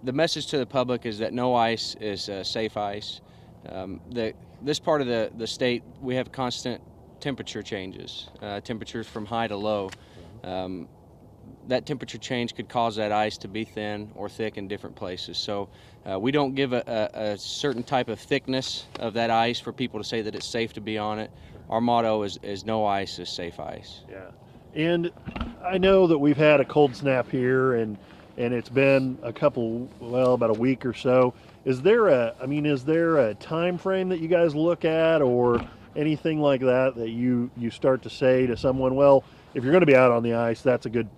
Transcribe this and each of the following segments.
the message to the public is that no ice is safe ice. This part of the state, we have constant temperature changes, temperatures from high to low. That temperature change could cause that ice to be thin or thick in different places. So we don't give a certain type of thickness of that ice for people to say that it's safe to be on it. Our motto is no ice is safe ice. Yeah. And I know that we've had a cold snap here, and it's been about a week or so. Is there a time frame that you guys look at, or anything like that you start to say to someone, well, if you're going to be out on the ice, that's a good,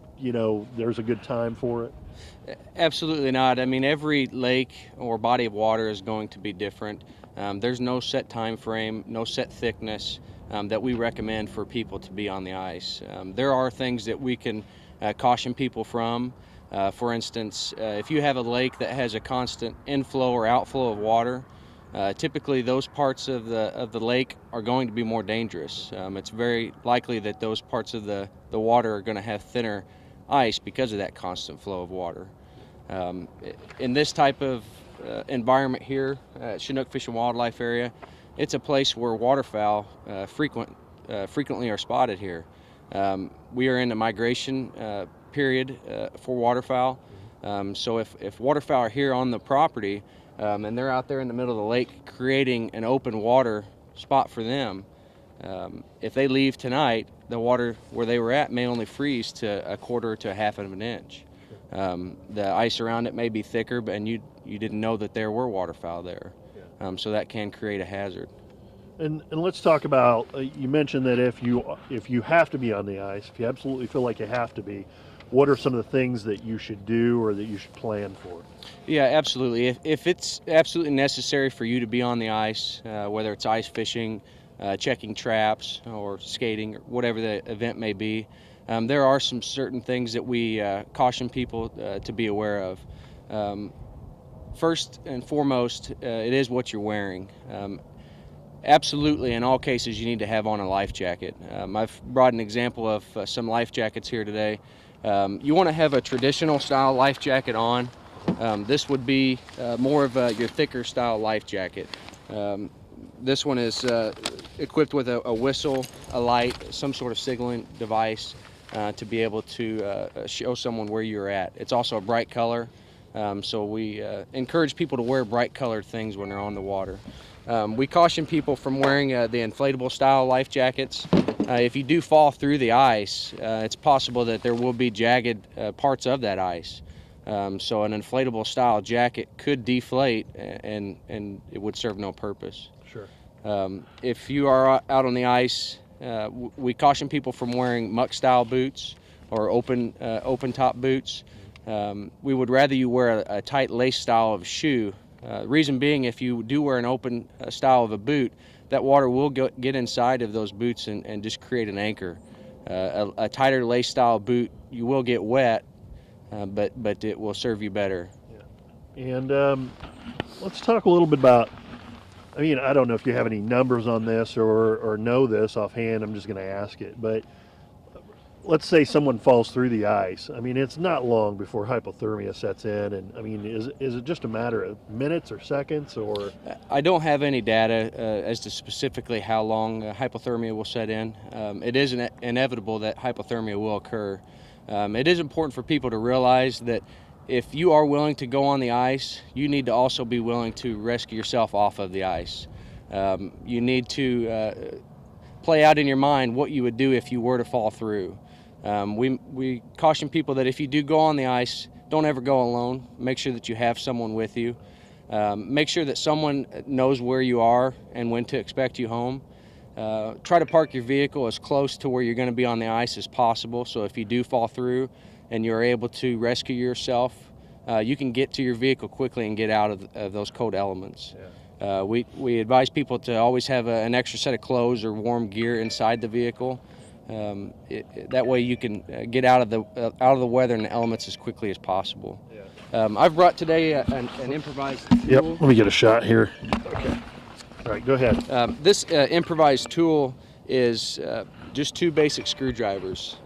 there's a good time for it? Absolutely not. I mean, every lake or body of water is going to be different. There's no set time frame, no set thickness that we recommend for people to be on the ice. There are things that we can caution people from. For instance, if you have a lake that has a constant inflow or outflow of water, typically those parts of the lake are going to be more dangerous. It's very likely that those parts of the water are going to have thinner ice because of that constant flow of water. In this type of environment here at Chinook Fish and Wildlife Area, it's a place where waterfowl frequently are spotted here. We are in a migration period for waterfowl. So if waterfowl are here on the property and they're out there in the middle of the lake creating an open water spot for them, if they leave tonight, the water where they were at may only freeze to a quarter to a half of an inch. The ice around it may be thicker, and you didn't know that there were waterfowl there. So that can create a hazard. And let's talk about, you mentioned that if you have to be on the ice, if you absolutely feel like you have to be, what are some of the things that you should do or that you should plan for? Yeah, absolutely. If it's absolutely necessary for you to be on the ice, whether it's ice fishing, checking traps, or skating, or whatever the event may be, there are some certain things that we caution people to be aware of. First and foremost, it is what you're wearing. Absolutely, in all cases, you need to have on a life jacket. I've brought an example of some life jackets here today. You want to have a traditional style life jacket on. This would be more of your thicker style life jacket. This one is equipped with a whistle, a light, some sort of signaling device to be able to show someone where you're at. It's also a bright color, so we encourage people to wear bright colored things when they're on the water. We caution people from wearing the inflatable style life jackets. If you do fall through the ice, it's possible that there will be jagged parts of that ice. So an inflatable style jacket could deflate and it would serve no purpose. Sure. If you are out on the ice, we caution people from wearing muck style boots or open top boots. We would rather you wear a tight lace style of shoe. Reason being, if you do wear an open style of a boot, that water will get inside of those boots and just create an anchor. A tighter lace style boot, you will get wet, but it will serve you better. Yeah. And let's talk a little bit about, I don't know if you have any numbers on this or know this offhand. I'm just going to ask it, but let's say someone falls through the ice. It's not long before hypothermia sets in, and is it just a matter of minutes or seconds, or? I don't have any data as to specifically how long hypothermia will set in. It is inevitable that hypothermia will occur. It is important for people to realize that if you are willing to go on the ice, you need to also be willing to rescue yourself off of the ice. You need to play out in your mind what you would do if you were to fall through. We caution people that if you do go on the ice, don't ever go alone. Make sure that you have someone with you. Make sure that someone knows where you are and when to expect you home. Try to park your vehicle as close to where you're going to be on the ice as possible, so if you do fall through and you're able to rescue yourself, you can get to your vehicle quickly and get out of those cold elements. Yeah. We advise people to always have an extra set of clothes or warm gear inside the vehicle. That way you can get out of the weather and the elements as quickly as possible. Yeah. I've brought today an improvised tool. Yep, let me get a shot here. Okay. All right, go ahead. This improvised tool is just two basic screwdrivers.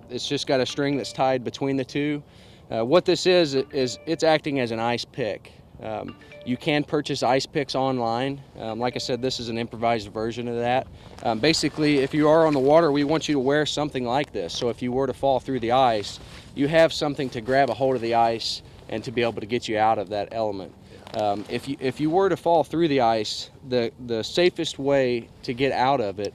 It's just got a string that's tied between the two. What this is it's acting as an ice pick. You can purchase ice picks online. Like I said, this is an improvised version of that. Basically, if you are on the water, we want you to wear something like this. So if you were to fall through the ice, you have something to grab a hold of the ice and to be able to get you out of that element. If you were to fall through the ice, the safest way to get out of it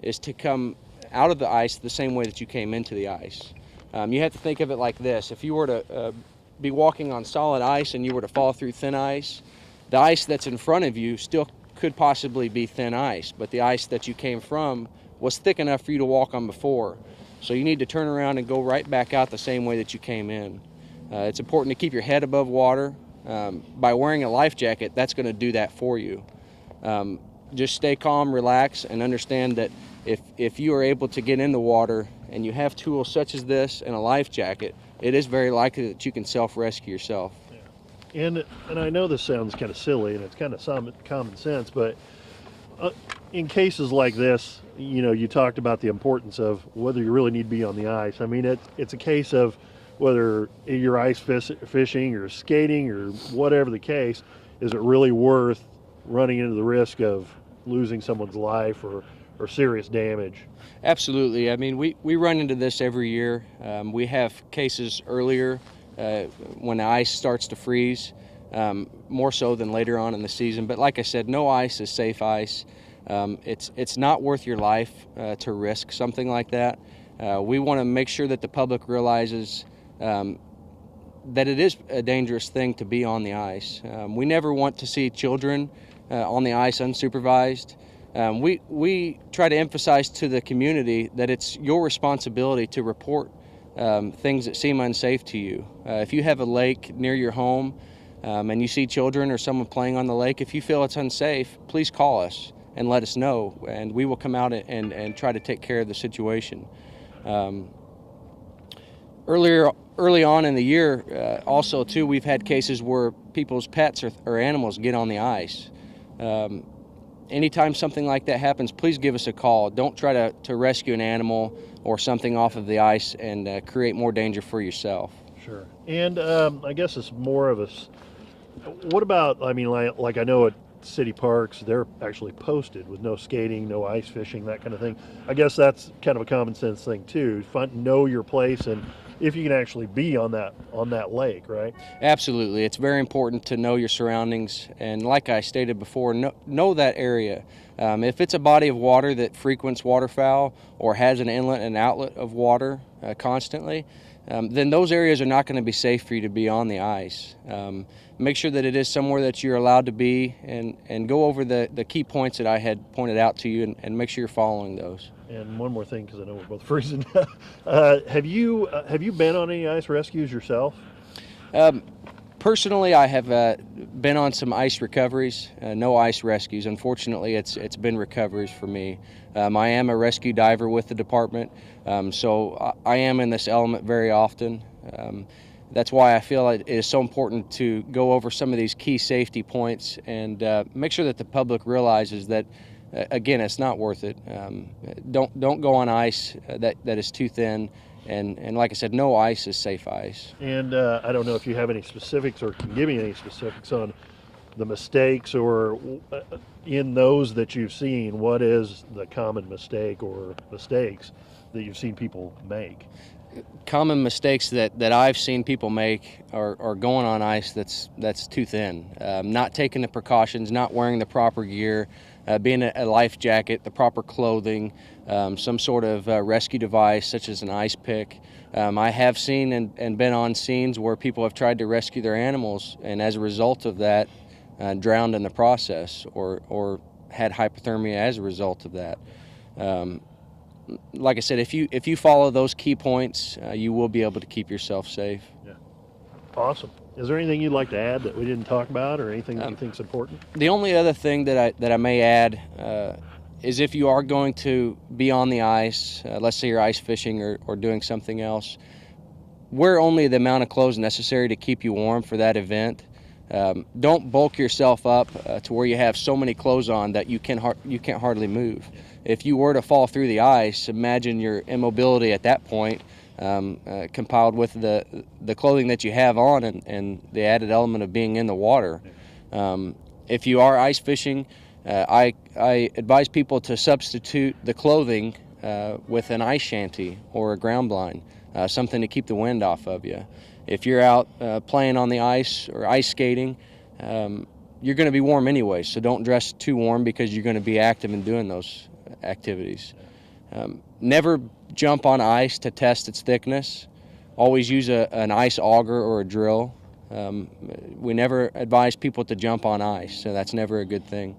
is to come out of the ice the same way that you came into the ice. You have to think of it like this. If you were to be walking on solid ice and you were to fall through thin ice, the ice that's in front of you still could possibly be thin ice, but the ice that you came from was thick enough for you to walk on before. So you need to turn around and go right back out the same way that you came in. It's important to keep your head above water. By wearing a life jacket, that's going to do that for you. Just stay calm, relax, and understand that if you are able to get in the water and you have tools such as this and a life jacket, it is very likely that you can self-rescue yourself. Yeah. And I know this sounds kind of silly and it's kind of common sense, but in cases like this, you know, you talked about the importance of whether you really need to be on the ice. I mean, it's a case of whether you're ice fishing or skating or whatever the case, is it really worth running into the risk of losing someone's life or serious damage? Absolutely. I mean, we run into this every year. We have cases earlier when the ice starts to freeze, more so than later on in the season. But like I said, no ice is safe ice. It's not worth your life to risk something like that. We want to make sure that the public realizes that it is a dangerous thing to be on the ice. We never want to see children on the ice unsupervised. We try to emphasize to the community that it's your responsibility to report things that seem unsafe to you. If you have a lake near your home and you see children or someone playing on the lake, if you feel it's unsafe, please call us and let us know, and we will come out and try to take care of the situation. Early on in the year, also too, we've had cases where people's pets or animals get on the ice. Anytime something like that happens, please give us a call. Don't try to rescue an animal or something off of the ice and create more danger for yourself. Sure. And I guess it's more of what about, I mean, like I know at city parks, they're actually posted with no skating, no ice fishing, that kind of thing. I guess that's kind of a common sense thing too. Know your place and if you can actually be on that lake, right? Absolutely. It's very important to know your surroundings, and like I stated before, know that area. If it's a body of water that frequents waterfowl or has an inlet and outlet of water constantly, then those areas are not going to be safe for you to be on the ice. Make sure that it is somewhere that you're allowed to be, and go over the key points that I had pointed out to you, and make sure you're following those. And one more thing, because I know we're both freezing. Have you been on any ice rescues yourself? Personally, I have been on some ice recoveries, no ice rescues. Unfortunately, it's been recoveries for me. I am a rescue diver with the department, so I am in this element very often. That's why I feel it is so important to go over some of these key safety points and make sure that the public realizes that, again, it's not worth it. Don't go on ice that is too thin. And like I said, no ice is safe ice. And I don't know if you have any specifics or can give me any specifics on the mistakes or in those that you've seen, what is the common mistake or mistakes that you've seen people make? Common mistakes that I've seen people make are going on ice that's too thin, not taking the precautions, not wearing the proper gear, being a life jacket, the proper clothing, some sort of rescue device such as an ice pick. I have seen and been on scenes where people have tried to rescue their animals, and as a result of that, drowned in the process or had hypothermia as a result of that. Like I said, if you follow those key points, you will be able to keep yourself safe. Yeah. Awesome. Is there anything you'd like to add that we didn't talk about, or anything that you think is important? The only other thing that I may add is if you are going to be on the ice, let's say you're ice fishing or doing something else, wear only the amount of clothes necessary to keep you warm for that event. Don't bulk yourself up to where you have so many clothes on that you can't hardly move. If you were to fall through the ice, imagine your immobility at that point. compiled with the clothing that you have on and the added element of being in the water. If you are ice fishing, I advise people to substitute the clothing with an ice shanty or a ground blind, something to keep the wind off of you. If you're out playing on the ice or ice skating, you're going to be warm anyway, so don't dress too warm because you're going to be active in doing those activities. Never jump on ice to test its thickness. Always use an ice auger or a drill. We never advise people to jump on ice, so that's never a good thing.